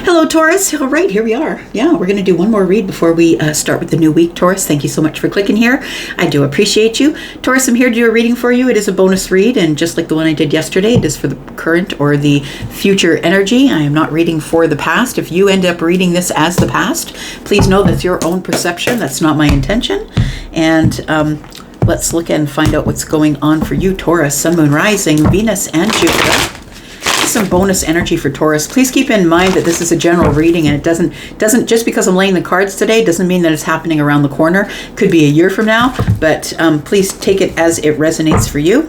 Hello, Taurus. All right, here we are. Yeah, we're going to do one more read before we start with the new week, Taurus. Thank you so much for clicking here. I do appreciate you. Taurus, I'm here to do a reading for you. It is a bonus read, and just like the one I did yesterday, it is for the current or the future energy. I am not reading for the past. If you end up reading this as the past, please know that's your own perception. That's not my intention. And let's look and find out what's going on for you, Taurus. Sun, Moon, Rising, Venus, and Jupiter. Some bonus energy for Taurus. Please keep in mind that this is a general reading, and it doesn't just because I'm laying the cards today doesn't mean that it's happening around the corner. Could be a year from now, but please take it as it resonates for you.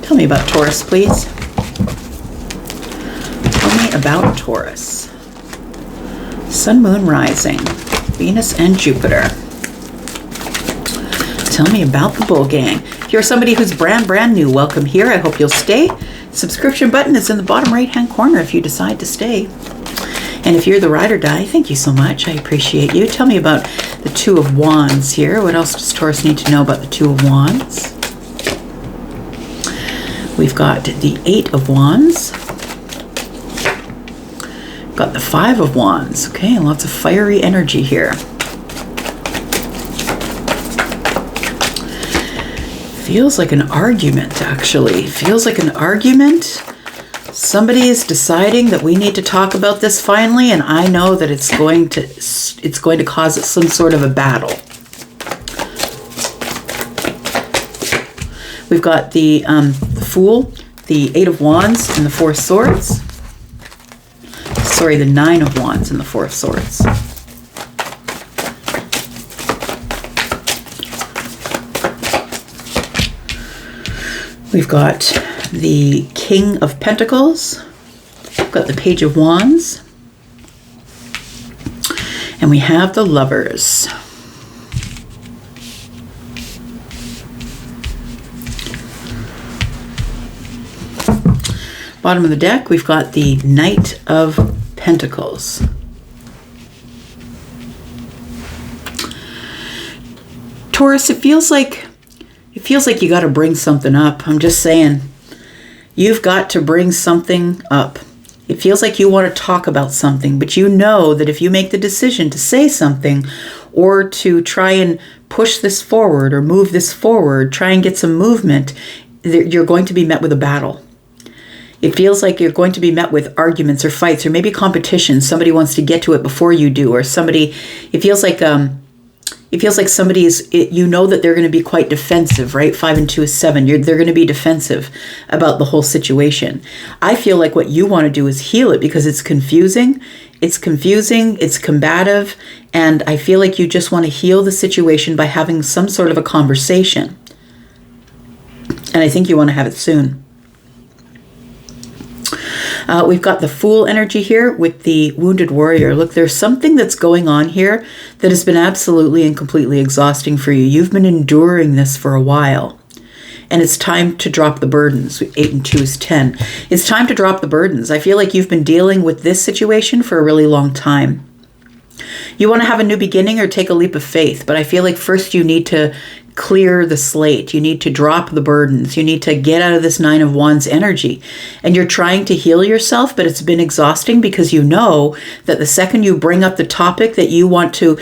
Tell me about Taurus, please. Tell me about Taurus. Sun, Moon, Rising, Venus, and Jupiter. Tell me about the Bull Gang. If you're somebody who's brand new, welcome here. I hope you'll stay. Subscription button is in the bottom right-hand corner if you decide to stay. And if you're the ride or die, thank you so much. I appreciate you. Tell me about the Two of Wands here. What else does Taurus need to know about the Two of Wands? We've got the Eight of Wands. Got the Five of Wands. Okay, lots of fiery energy here. Feels like an argument, actually. Feels like an argument. Somebody is deciding that we need to talk about this finally, and I know that it's going to cause some sort of a battle. We've got the Fool, the Eight of Wands, and the Four of Swords. Sorry, the Nine of Wands and the Four of Swords. We've got the King of Pentacles. We've got the Page of Wands. And we have the Lovers. Bottom of the deck, we've got the Knight of Pentacles. Taurus, it feels like you got to bring something up. I'm just saying, you've got to bring something up. It feels like you want to talk about something, but you know that if you make the decision to say something or to try and push this forward or move this forward, try and get some movement, you're going to be met with a battle. It feels like you're going to be met with arguments or fights or maybe competition. Somebody wants to get to it before you do, or it feels like somebody is, you know that they're going to be quite defensive, right? 5 and 2 is 7. They're going to be defensive about the whole situation. I feel like what you want to do is heal it because it's confusing. It's combative, and I feel like you just want to heal the situation by having some sort of a conversation. And I think you want to have it soon. We've got the Fool energy here with the Wounded Warrior. Look, there's something that's going on here that has been absolutely and completely exhausting for you. You've been enduring this for a while, and it's time to drop the burdens. 8 and 2 is 10. It's time to drop the burdens. I feel like you've been dealing with this situation for a really long time. You want to have a new beginning or take a leap of faith, but I feel like first you need to clear the slate. You need to drop the burdens. You need to get out of this Nine of Wands energy. And you're trying to heal yourself, but it's been exhausting because you know that the second you bring up the topic that you want to,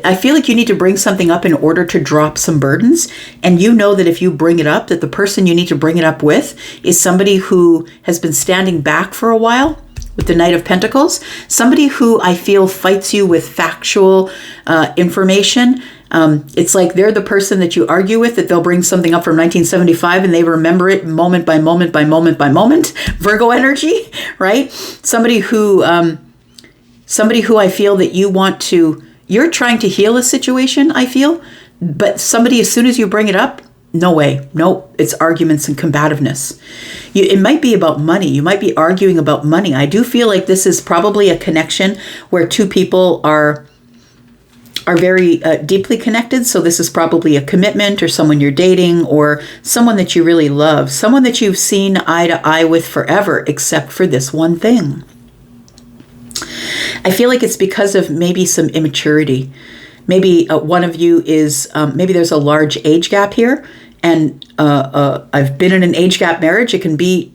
I feel like you need to bring something up in order to drop some burdens. And you know that if you bring it up, that the person you need to bring it up with is somebody who has been standing back for a while. With the Knight of Pentacles, somebody who I feel fights you with factual information. It's like they're the person that you argue with, that they'll bring something up from 1975 and they remember it moment by moment by moment by moment. Virgo energy, right? Somebody who I feel that you're trying to heal a situation, I feel, but somebody, as soon as you bring it up, no way. No, it's arguments and combativeness. It might be about money. You might be arguing about money. I do feel like this is probably a connection where two people are very deeply connected. So this is probably a commitment or someone you're dating or someone that you really love, someone that you've seen eye to eye with forever, except for this one thing. I feel like it's because of maybe some immaturity. Maybe one of you is, maybe there's a large age gap here. And I've been in an age gap marriage. It can be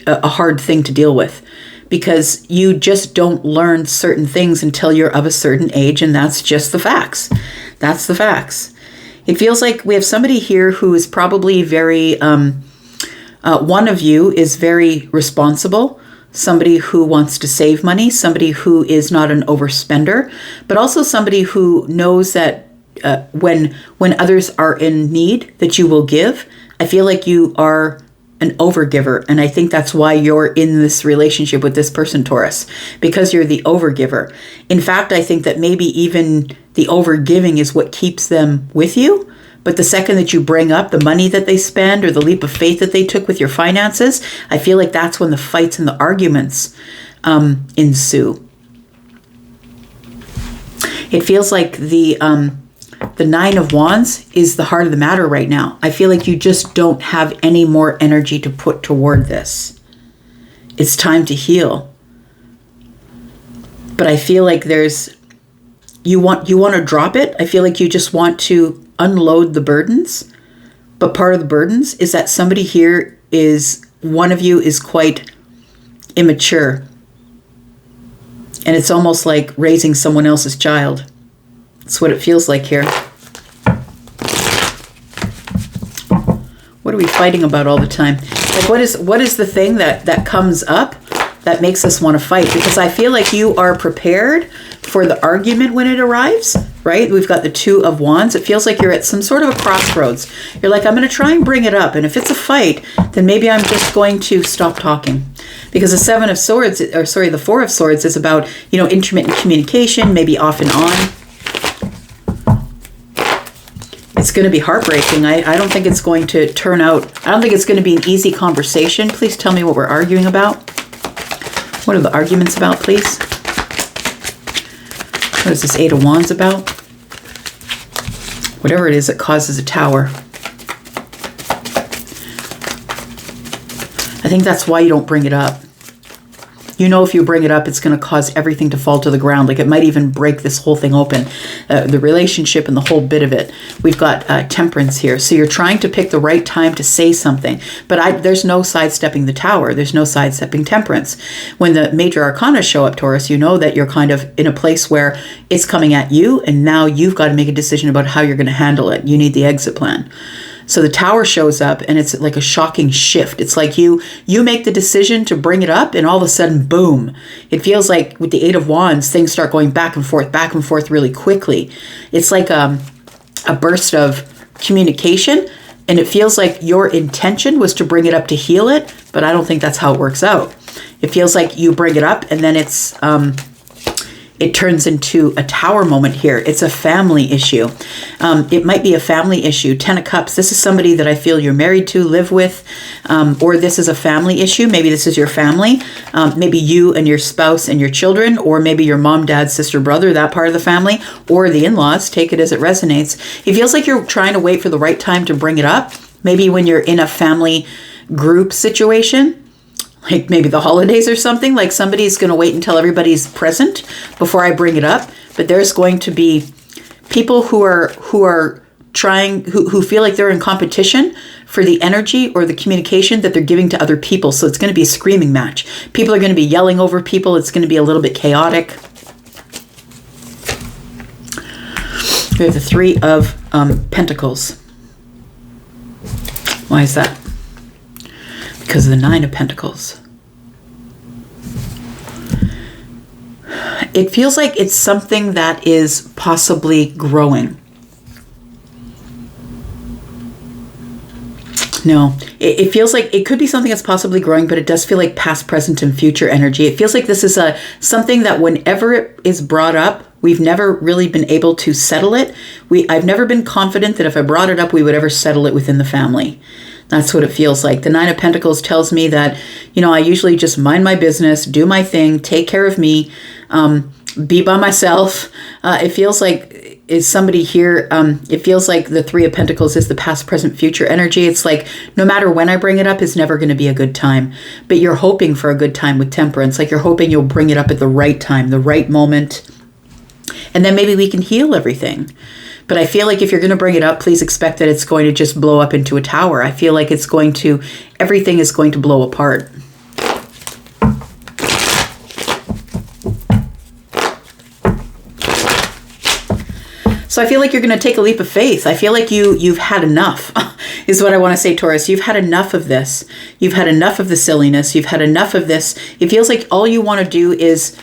a hard thing to deal with, because you just don't learn certain things until you're of a certain age, and that's just the facts. That's the facts. It feels like we have somebody here who is probably very, one of you is very responsible, somebody who wants to save money, somebody who is not an overspender, but also somebody who knows that when others are in need, that you will give. I feel like you are an overgiver, and I think that's why you're in this relationship with this person, Taurus, because you're the overgiver. In fact, I think that maybe even the overgiving is what keeps them with you. But the second that you bring up the money that they spend or the leap of faith that they took with your finances, I feel like that's when the fights and the arguments ensue. It feels like the Nine of Wands is the heart of the matter right now. I feel like you just don't have any more energy to put toward this. It's time to heal. But I feel like you want to drop it. I feel like you just want to unload the burdens. But part of the burdens is that somebody here one of you is quite immature. And it's almost like raising someone else's child. That's what it feels like here. What are we fighting about all the time? Like, what is the thing that comes up that makes us want to fight? Because I feel like you are prepared for the argument when it arrives, right? We've got the Two of Wands. It feels like you're at some sort of a crossroads. You're like, I'm going to try and bring it up. And if it's a fight, then maybe I'm just going to stop talking. Because the the Four of Swords is about, intermittent communication, maybe off and on. It's going to be heartbreaking. I don't think it's going to turn out. I don't think it's going to be an easy conversation. Please tell me what we're arguing about. What are the arguments about, please? What is this Eight of Wands about? Whatever it is that causes a tower. I think that's why you don't bring it up. If you bring it up, it's going to cause everything to fall to the ground. Like, it might even break this whole thing open. The relationship and the whole bit of it. We've got Temperance here. So you're trying to pick the right time to say something. But there's no sidestepping the Tower. There's no sidestepping Temperance. When the major arcana show up, Taurus, you know that you're kind of in a place where it's coming at you. And now you've got to make a decision about how you're going to handle it. You need the exit plan. So the Tower shows up, and it's like a shocking shift. It's like you make the decision to bring it up, and all of a sudden, boom. It feels like with the Eight of Wands, things start going back and forth really quickly. It's like a burst of communication, and it feels like your intention was to bring it up to heal it, but I don't think that's how it works out. It feels like you bring it up, and then it turns into a Tower moment here. It's a family issue. It might be a family issue. 10 of Cups. This is somebody that I feel you're married to, live with, or this is a family issue. Maybe this is your family. Maybe you and your spouse and your children, or maybe your mom, dad, sister, brother, that part of the family, or the in-laws. Take it as it resonates. It feels like you're trying to wait for the right time to bring it up. Maybe when you're in a family group situation, like maybe the holidays or something, like somebody's going to wait until everybody's present before I bring it up. But there's going to be people who are trying, who feel like they're in competition for the energy or the communication that they're giving to other people. So it's going to be a screaming match. People are going to be yelling over people. It's going to be a little bit chaotic. We have the Three of Pentacles. Why is that? Because of the Nine of Pentacles. It feels like it's something that is possibly growing. No, it feels like it could be something that's possibly growing, but it does feel like past, present, and future energy. It feels like this is something that whenever it is brought up, we've never really been able to settle it. I've never been confident that if I brought it up, we would ever settle it within the family. That's what it feels like. The Nine of Pentacles tells me that, I usually just mind my business, do my thing, take care of me, be by myself. It feels like is somebody here. It feels like the Three of Pentacles is the past, present, future energy. It's like no matter when I bring it up, it's never going to be a good time. But you're hoping for a good time with Temperance. Like you're hoping you'll bring it up at the right time, the right moment. And then maybe we can heal everything. But I feel like if you're going to bring it up, please expect that it's going to just blow up into a tower. I feel like everything is going to blow apart. So I feel like you're going to take a leap of faith. I feel like you've had enough is what I want to say, Taurus. You've had enough of this. You've had enough of the silliness. You've had enough of this. It feels like all you want to do is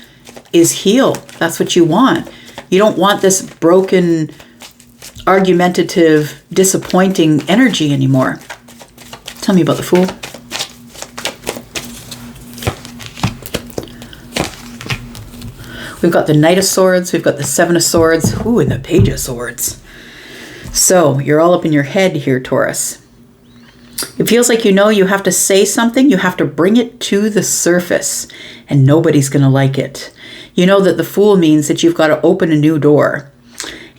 heal. That's what you want. You don't want this broken, argumentative, disappointing energy anymore. Tell me about the Fool. We've got the Knight of Swords. We've got the Seven of Swords. Ooh, and the Page of Swords. So you're all up in your head here, Taurus. It feels like you have to say something. You have to bring it to the surface, and nobody's going to like it. You know that the Fool means that you've got to open a new door,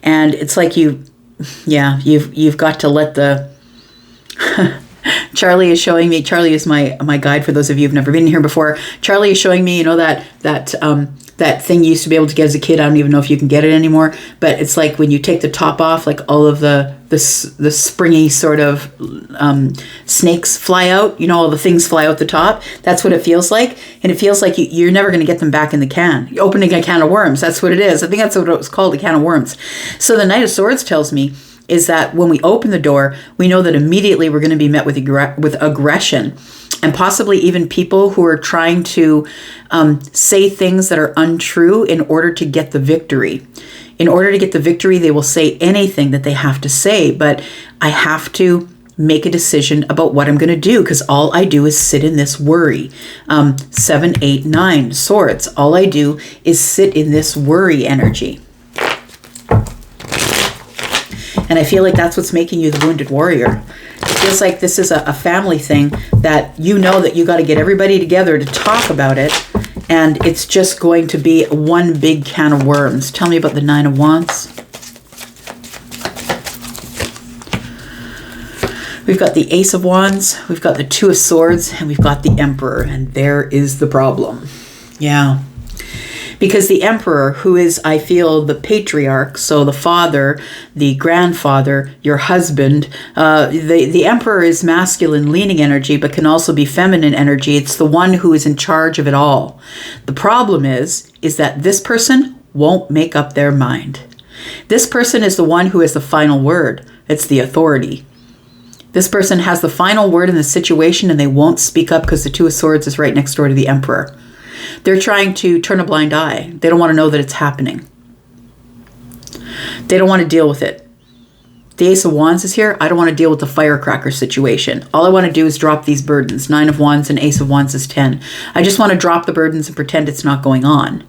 and it's like you've got to let the. Charlie is showing me. Charlie is my guide for those of you who've never been here before. Charlie is showing me, that thing you used to be able to get as a kid. I don't even know if you can get it anymore, but it's like when you take the top off, like all of the springy sort of snakes fly out. All the things fly out the top. That's what it feels like, and it feels like you're never going to get them back in the can. You're opening a can of worms. That's what it is. I think that's what it was called, a can of worms. So the Knight of Swords tells me is that when we open the door, we know that immediately we're going to be met with aggression, and possibly even people who are trying to say things that are untrue in order to get the victory. In order to get the victory, they will say anything that they have to say, but I have to make a decision about what I'm going to do, because all I do is sit in this worry. 7, 8, 9 Swords. All I do is sit in this worry energy. And I feel like that's what's making you the Wounded Warrior. It feels like this is a family thing that you know that you got to get everybody together to talk about it. And it's just going to be one big can of worms. Tell me about the Nine of Wands. We've got the Ace of Wands. We've got the Two of Swords. And we've got the Emperor. And there is the problem. Yeah. Because the Emperor, who is, I feel, the patriarch, so the father, the grandfather, your husband, the Emperor is masculine leaning energy, but can also be feminine energy. It's the one who is in charge of it all. The problem is that this person won't make up their mind. This person is the one who has the final word. It's the authority. This person has the final word in the situation, and they won't speak up because the Two of Swords is right next door to the Emperor. They're trying to turn a blind eye. They don't want to know that it's happening. They don't want to deal with it. The Ace of Wands is here. I don't want to deal with the firecracker situation. All I want to do is drop these burdens. 9 of Wands and Ace of Wands is 10. I just want to drop the burdens and pretend it's not going on.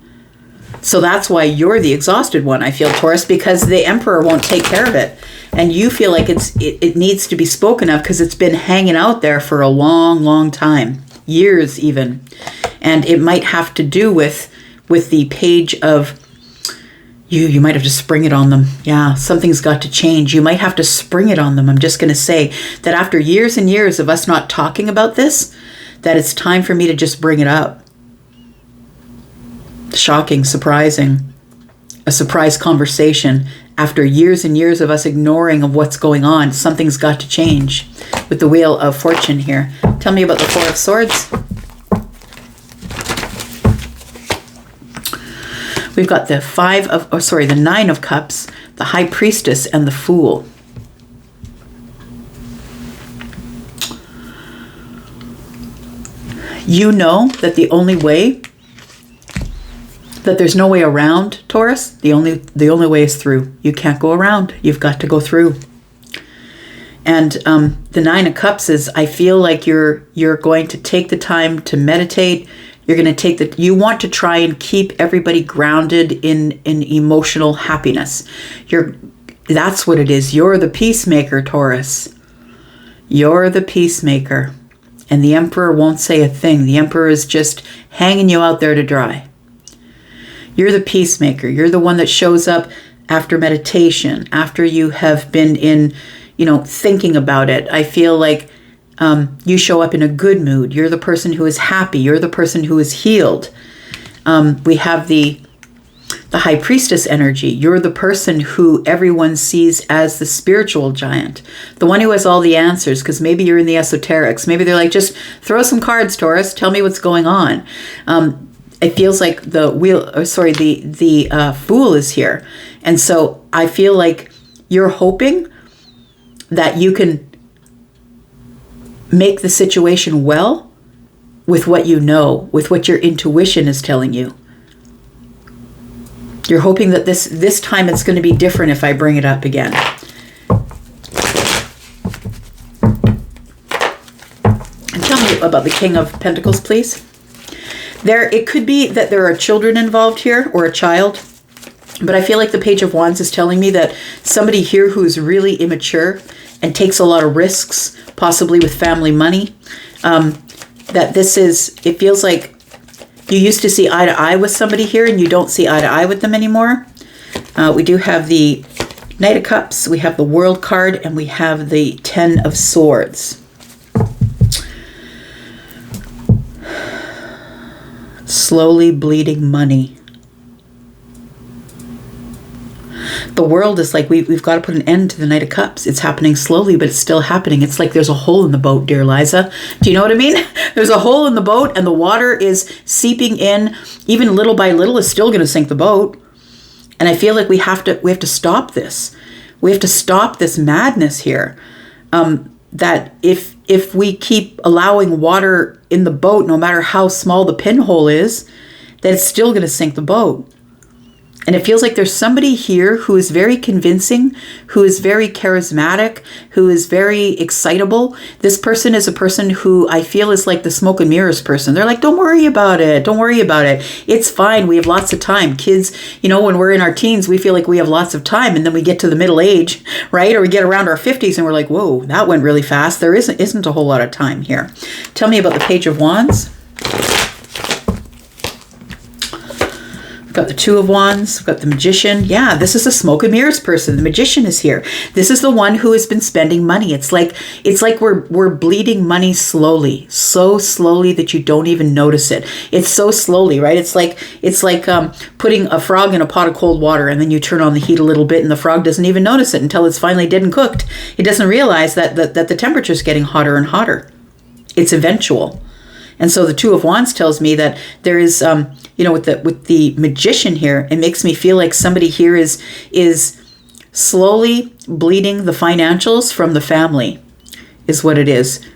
So that's why you're the exhausted one, I feel, Taurus, because the Emperor won't take care of it. And you feel like it needs to be spoken of because it's been hanging out there for a long, long time. Years even. And it might have to do with the Page of you might have to spring it on them. Yeah, something's got to change. You might have to spring it on them. I'm just going to say that after years and years of us not talking about this, that it's time for me to just bring it up. Shocking, surprising. A surprise conversation. After years and years of us ignoring of what's going on, something's got to change. With the Wheel of Fortune here. Tell me about the Four of Swords. We've got the Nine of Cups, the High Priestess, and the Fool. You know that the only way, that there's no way around, Taurus. The only way is through. You can't go around. You've got to go through. And the Nine of Cups is, I feel like you're going to take the time to meditate. You're going to you want to try and keep everybody grounded in emotional happiness. That's what it is. You're the peacemaker, Taurus. You're the peacemaker. And the Emperor won't say a thing. The Emperor is just hanging you out there to dry. You're the peacemaker. You're the one that shows up after meditation, after you have been in, thinking about it. I feel like you show up in a good mood. You're the person who is happy. You're the person who is healed. We have the High Priestess energy. You're the person who everyone sees as the spiritual giant, the one who has all the answers, because maybe you're in the esoterics. Maybe they're like, just throw some cards, Taurus. Tell me what's going on. it feels like the Fool is here. And so I feel like you're hoping that you can make the situation well with what you know, with what your intuition is telling you. You're hoping that this time it's going to be different if I bring it up again. And tell me about the King of Pentacles, please. It could be that there are children involved here, or a child. But I feel like the Page of Wands is telling me that somebody here who is really immature and takes a lot of risks, possibly with family money, it feels like you used to see eye to eye with somebody here and you don't see eye to eye with them anymore. We do have the Knight of Cups, we have the World card, and we have the Ten of Swords. Slowly bleeding money. The World is like, we've got to put an end to the Knight of Cups. It's happening slowly, but it's still happening. It's like there's a hole in the boat, dear Liza. Do you know what I mean? There's a hole in the boat and the water is seeping in. Even little by little is still going to sink the boat. And I feel like we have to stop this. We have to stop this madness here. That if we keep allowing water in the boat, no matter how small the pinhole is, that it's still going to sink the boat. And it feels like there's somebody here who is very convincing, who is very charismatic, who is very excitable. This person is a person who I feel is like the smoke and mirrors person. They're like, don't worry about it. Don't worry about it. It's fine. We have lots of time. Kids, when we're in our teens, we feel like we have lots of time. And then we get to the middle age, right? Or we get around our 50s and we're like, whoa, that went really fast. There isn't a whole lot of time here. Tell me about the Page of Wands. Got the Two of Wands, we've got the Magician. Yeah, this is a smoke and mirrors person. The Magician is here. This is the one who has been spending money. It's like we're bleeding money slowly, so slowly that you don't even notice it. It's so slowly, right? It's like putting a frog in a pot of cold water and then you turn on the heat a little bit and the frog doesn't even notice it until it's finally dead and cooked. It doesn't realize that the temperature is getting hotter and hotter. It's eventual. And so the Two of Wands tells me that there is, with the Magician here, it makes me feel like somebody here is slowly bleeding the financials from the family, is what it is.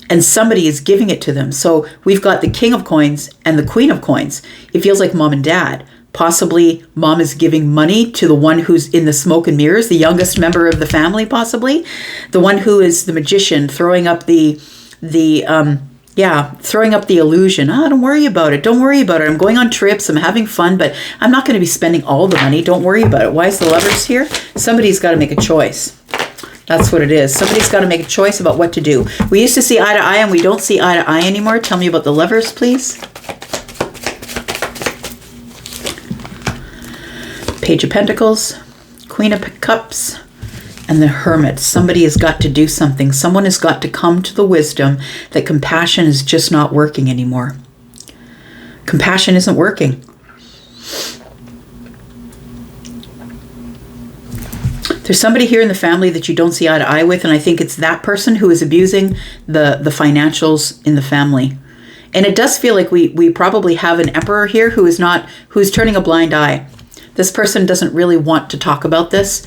And somebody is giving it to them. So we've got the King of Coins and the Queen of Coins. It feels like mom and dad. Possibly mom is giving money to the one who's in the smoke and mirrors, the youngest member of the family, possibly. The one who is the Magician, throwing up throwing up the illusion. Don't worry about it. Don't worry about it. I'm going on trips. I'm having fun, but I'm not going to be spending all the money. Don't worry about it. Why is the Lovers here? Somebody's got to make a choice. That's what it is. Somebody's got to make a choice about what to do. We used to see eye to eye and we don't see eye to eye anymore. Tell me about the Lovers, please. Page of Pentacles, Queen of Cups, and the Hermit. Somebody has got to do something. Someone has got to come to the wisdom that compassion is just not working anymore. Compassion isn't working. There's somebody here in the family that you don't see eye to eye with, and I think it's that person who is abusing the financials in the family. And it does feel like we probably have an emperor here who's turning a blind eye. This person doesn't really want to talk about this.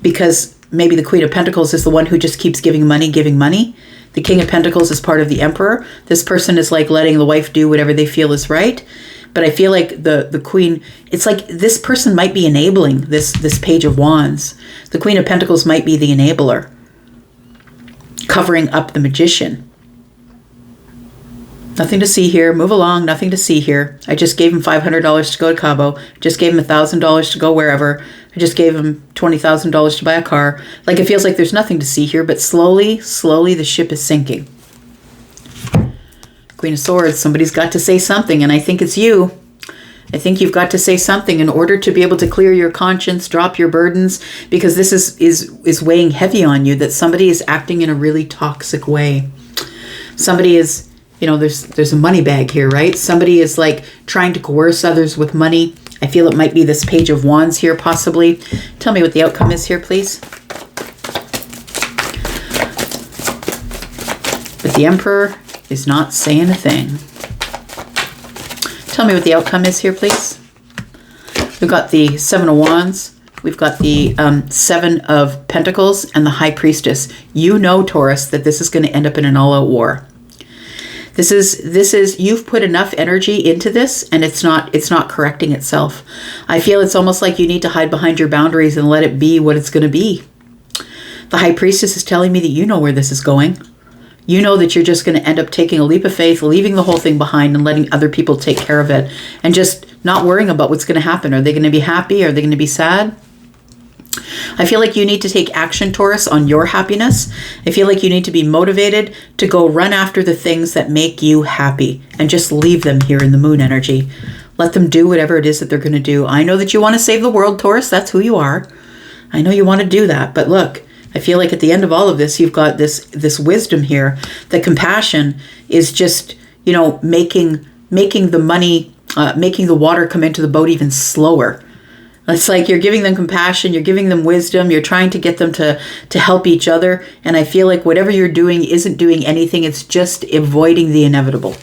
Because maybe the Queen of Pentacles is the one who just keeps giving money. The King of Pentacles is part of the Emperor. This person is like letting the wife do whatever they feel is right. But I feel like the Queen, it's like this person might be enabling this Page of Wands. The Queen of Pentacles might be the enabler, covering up the Magician. Nothing to see here. Move along. Nothing to see here. I just gave him $500 to go to Cabo. Just gave him $1,000 to go wherever. I just gave him $20,000 to buy a car. Like, it feels like there's nothing to see here, but slowly the ship is sinking. Queen of Swords. Somebody's got to say something, and I think it's you. I think you've got to say something in order to be able to clear your conscience, drop your burdens, because this is weighing heavy on you, that somebody is acting in a really toxic way. Somebody is... there's a money bag here, right? Somebody is like trying to coerce others with money. I feel it might be this Page of Wands here, possibly. Tell me what the outcome is here, please. But the Emperor is not saying a thing. Tell me what the outcome is here, please. We've got the Seven of Wands. We've got the Seven of Pentacles and the High Priestess. You know, Taurus, that this is going to end up in an all-out war. This is you've put enough energy into this, and it's not correcting itself. I feel it's almost like you need to hide behind your boundaries and let it be what it's going to be. The High Priestess is telling me that you know where this is going. You know that you're just going to end up taking a leap of faith, leaving the whole thing behind and letting other people take care of it, and just not worrying about what's going to happen. Are they going to be happy? Are they going to be sad? I feel like you need to take action, Taurus, on your happiness. I feel like you need to be motivated to go run after the things that make you happy and just leave them here in the moon energy. Let them do whatever it is that they're going to do. I know that you want to save the world, Taurus. That's who you are. I know you want to do that. But look, I feel like at the end of all of this, you've got this wisdom here. The compassion is just, you know, making the money, making the water come into the boat even slower. It's like you're giving them compassion, you're giving them wisdom, you're trying to get them to help each other. And I feel like whatever you're doing isn't doing anything. It's just avoiding the inevitable.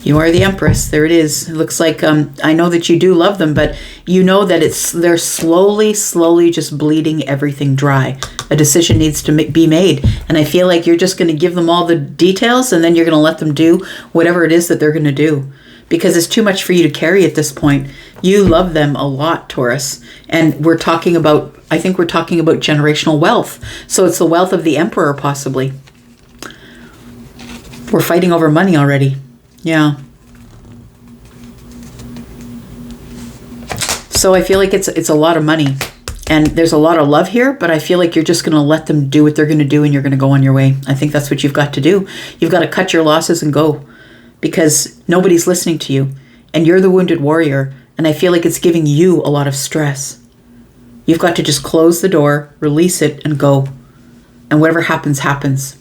You are the Empress. There it is. It looks like, I know that you do love them, but you know that they're slowly just bleeding everything dry. A decision needs to be made. And I feel like you're just going to give them all the details, and then you're going to let them do whatever it is that they're going to do. Because it's too much for you to carry at this point. You love them a lot, Taurus. And I think we're talking about generational wealth. So it's the wealth of the Emperor, possibly. We're fighting over money already. Yeah. So I feel like it's a lot of money. And there's a lot of love here, but I feel like you're just going to let them do what they're going to do, and you're going to go on your way. I think that's what you've got to do. You've got to cut your losses and go. Because nobody's listening to you, and you're the wounded warrior, and I feel like it's giving you a lot of stress. You've got to just close the door, release it, and go. And whatever happens, happens.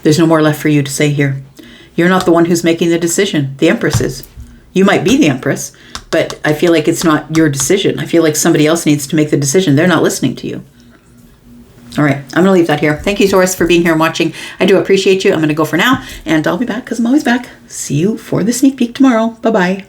There's no more left for you to say here. You're not the one who's making the decision. The Empress is. You might be the Empress, but I feel like it's not your decision. I feel like somebody else needs to make the decision. They're not listening to you. All right, I'm going to leave that here. Thank you, Taurus, for being here and watching. I do appreciate you. I'm going to go for now, and I'll be back because I'm always back. See you for the sneak peek tomorrow. Bye-bye.